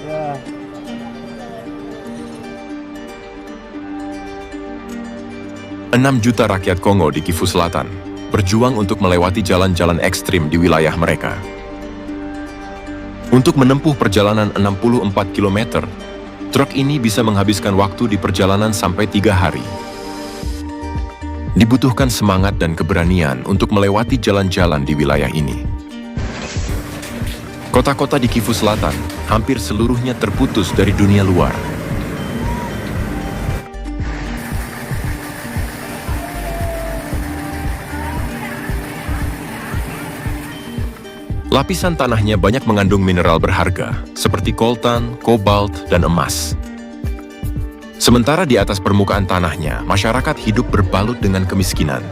Ya. 6 juta rakyat Kongo di Kivu Selatan berjuang untuk melewati jalan-jalan ekstrim di wilayah mereka. Untuk menempuh perjalanan 64 km, truk ini bisa menghabiskan waktu di perjalanan sampai 3 hari. Dibutuhkan semangat dan keberanian untuk melewati jalan-jalan di wilayah ini. Kota-kota di Kivu Selatan hampir seluruhnya terputus dari dunia luar. Lapisan tanahnya banyak mengandung mineral berharga, seperti koltan, kobalt, dan emas. Sementara di atas permukaan tanahnya, masyarakat hidup berbalut dengan kemiskinan.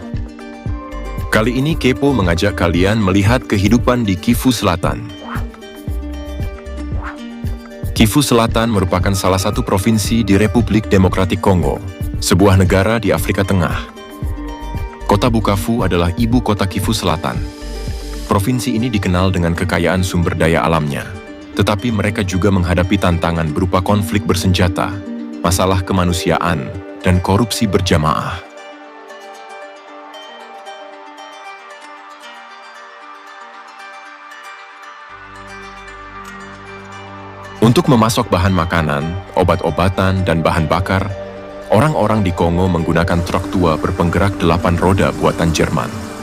Kali ini Kepo mengajak kalian melihat kehidupan di Kivu Selatan. Kivu Selatan merupakan salah satu provinsi di Republik Demokratik Kongo, sebuah negara di Afrika Tengah. Kota Bukavu adalah ibu kota Kivu Selatan. Provinsi ini dikenal dengan kekayaan sumber daya alamnya, tetapi mereka juga menghadapi tantangan berupa konflik bersenjata, masalah kemanusiaan, dan korupsi berjamaah. Untuk memasok bahan makanan, obat-obatan, dan bahan bakar, orang-orang di Kongo menggunakan truk tua berpenggerak 8 roda buatan Jerman.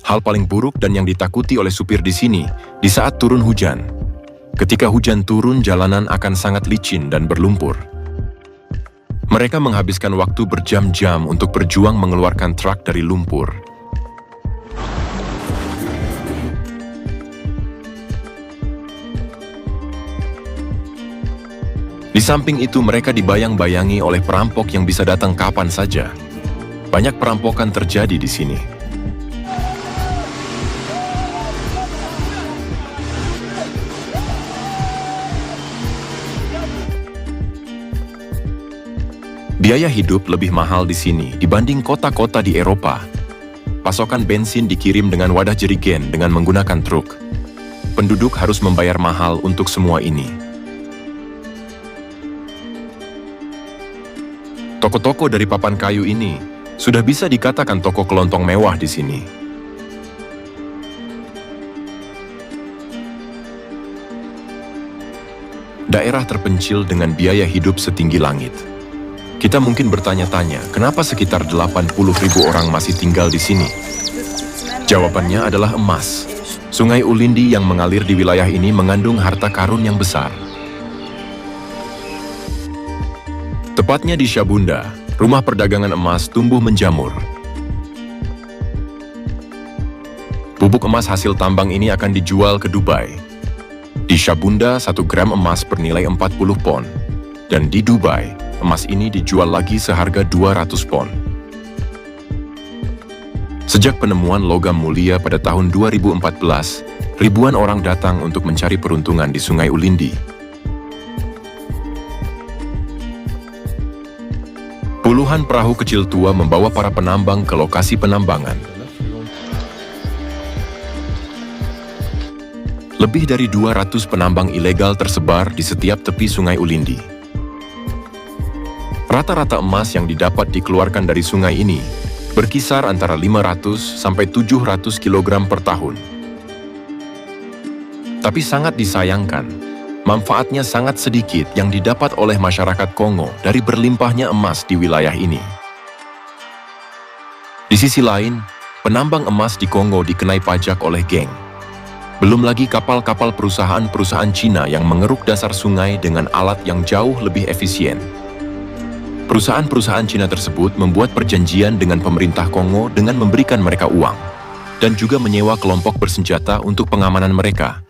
Hal paling buruk dan yang ditakuti oleh supir di sini, di saat turun hujan. Ketika hujan turun, jalanan akan sangat licin dan berlumpur. Mereka menghabiskan waktu berjam-jam untuk berjuang mengeluarkan truk dari lumpur. Di samping itu, mereka dibayang-bayangi oleh perampok yang bisa datang kapan saja. Banyak perampokan terjadi di sini. Biaya hidup lebih mahal di sini dibanding kota-kota di Eropa. Pasokan bensin dikirim dengan wadah jerigen dengan menggunakan truk. Penduduk harus membayar mahal untuk semua ini. Toko-toko dari papan kayu ini sudah bisa dikatakan toko kelontong mewah di sini. Daerah terpencil dengan biaya hidup setinggi langit. Kita mungkin bertanya-tanya, kenapa sekitar 80.000 orang masih tinggal di sini? Jawabannya adalah emas. Sungai Ulindi yang mengalir di wilayah ini mengandung harta karun yang besar. Tepatnya di Shabunda, rumah perdagangan emas tumbuh menjamur. Bubuk emas hasil tambang ini akan dijual ke Dubai. Di Shabunda, 1 gram emas bernilai 40 pon. Dan di Dubai, emas ini dijual lagi seharga 200 pon. Sejak penemuan logam mulia pada tahun 2014, ribuan orang datang untuk mencari peruntungan di Sungai Ulindi. Puluhan perahu kecil tua membawa para penambang ke lokasi penambangan. Lebih dari 200 penambang ilegal tersebar di setiap tepi Sungai Ulindi. Rata-rata emas yang didapat dikeluarkan dari sungai ini berkisar antara 500 sampai 700 kg per tahun. Tapi sangat disayangkan, manfaatnya sangat sedikit yang didapat oleh masyarakat Kongo dari berlimpahnya emas di wilayah ini. Di sisi lain, penambang emas di Kongo dikenai pajak oleh geng. Belum lagi kapal-kapal perusahaan-perusahaan Cina yang mengeruk dasar sungai dengan alat yang jauh lebih efisien. Perusahaan-perusahaan Cina tersebut membuat perjanjian dengan pemerintah Kongo dengan memberikan mereka uang, dan juga menyewa kelompok bersenjata untuk pengamanan mereka.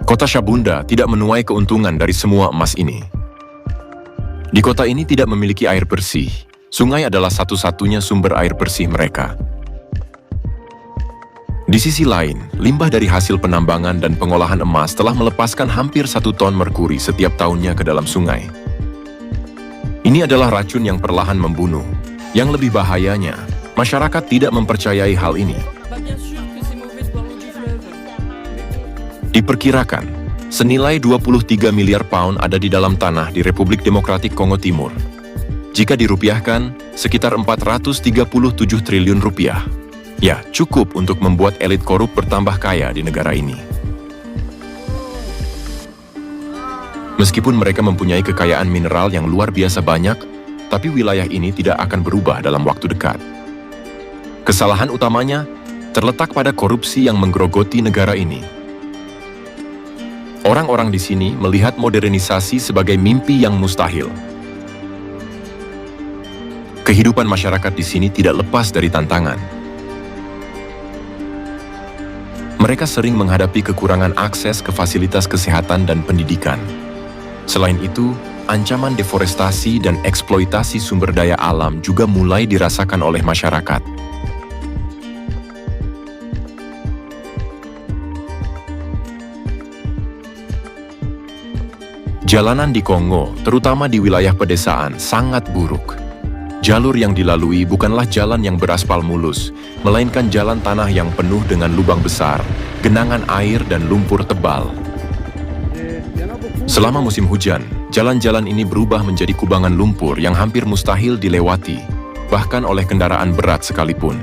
Kota Shabunda tidak menuai keuntungan dari semua emas ini. Di kota ini tidak memiliki air bersih. Sungai adalah satu-satunya sumber air bersih mereka. Di sisi lain, limbah dari hasil penambangan dan pengolahan emas telah melepaskan hampir 1 ton merkuri setiap tahunnya ke dalam sungai. Ini adalah racun yang perlahan membunuh. Yang lebih bahayanya, masyarakat tidak mempercayai hal ini. Diperkirakan, senilai 23 miliar pound ada di dalam tanah di Republik Demokratik Kongo Timur. Jika dirupiahkan, sekitar 437 triliun rupiah. Ya, cukup untuk membuat elit korup bertambah kaya di negara ini. Meskipun mereka mempunyai kekayaan mineral yang luar biasa banyak, tapi wilayah ini tidak akan berubah dalam waktu dekat. Kesalahan utamanya terletak pada korupsi yang menggerogoti negara ini. Orang-orang di sini melihat modernisasi sebagai mimpi yang mustahil. Kehidupan masyarakat di sini tidak lepas dari tantangan. Mereka sering menghadapi kekurangan akses ke fasilitas kesehatan dan pendidikan. Selain itu, ancaman deforestasi dan eksploitasi sumber daya alam juga mulai dirasakan oleh masyarakat. Jalanan di Kongo, terutama di wilayah pedesaan, sangat buruk. Jalur yang dilalui bukanlah jalan yang beraspal mulus, melainkan jalan tanah yang penuh dengan lubang besar, genangan air dan lumpur tebal. Selama musim hujan, jalan-jalan ini berubah menjadi kubangan lumpur yang hampir mustahil dilewati, bahkan oleh kendaraan berat sekalipun.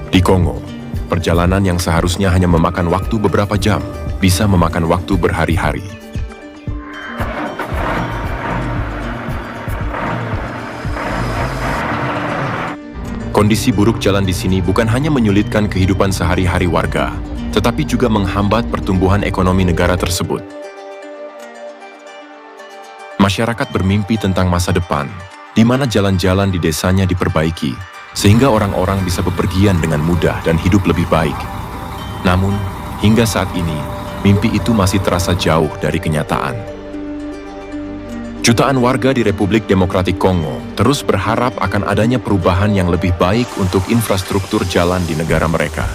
Di Kongo, perjalanan yang seharusnya hanya memakan waktu beberapa jam, bisa memakan waktu berhari-hari. Kondisi buruk jalan di sini bukan hanya menyulitkan kehidupan sehari-hari warga, tetapi juga menghambat pertumbuhan ekonomi negara tersebut. Masyarakat bermimpi tentang masa depan, di mana jalan-jalan di desanya diperbaiki, sehingga orang-orang bisa bepergian dengan mudah dan hidup lebih baik. Namun, hingga saat ini, mimpi itu masih terasa jauh dari kenyataan. Jutaan warga di Republik Demokratik Kongo terus berharap akan adanya perubahan yang lebih baik untuk infrastruktur jalan di negara mereka.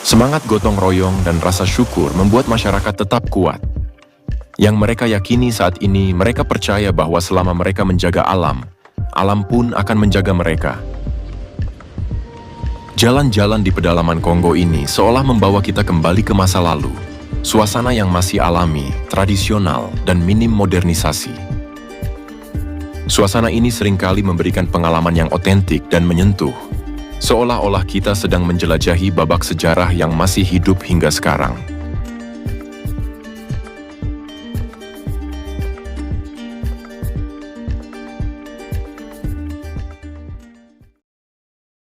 Semangat gotong royong dan rasa syukur membuat masyarakat tetap kuat. Yang mereka yakini saat ini, mereka percaya bahwa selama mereka menjaga alam, alam pun akan menjaga mereka. Jalan-jalan di pedalaman Kongo ini seolah membawa kita kembali ke masa lalu. Suasana yang masih alami, tradisional, dan minim modernisasi. Suasana ini seringkali memberikan pengalaman yang otentik dan menyentuh, seolah-olah kita sedang menjelajahi babak sejarah yang masih hidup hingga sekarang.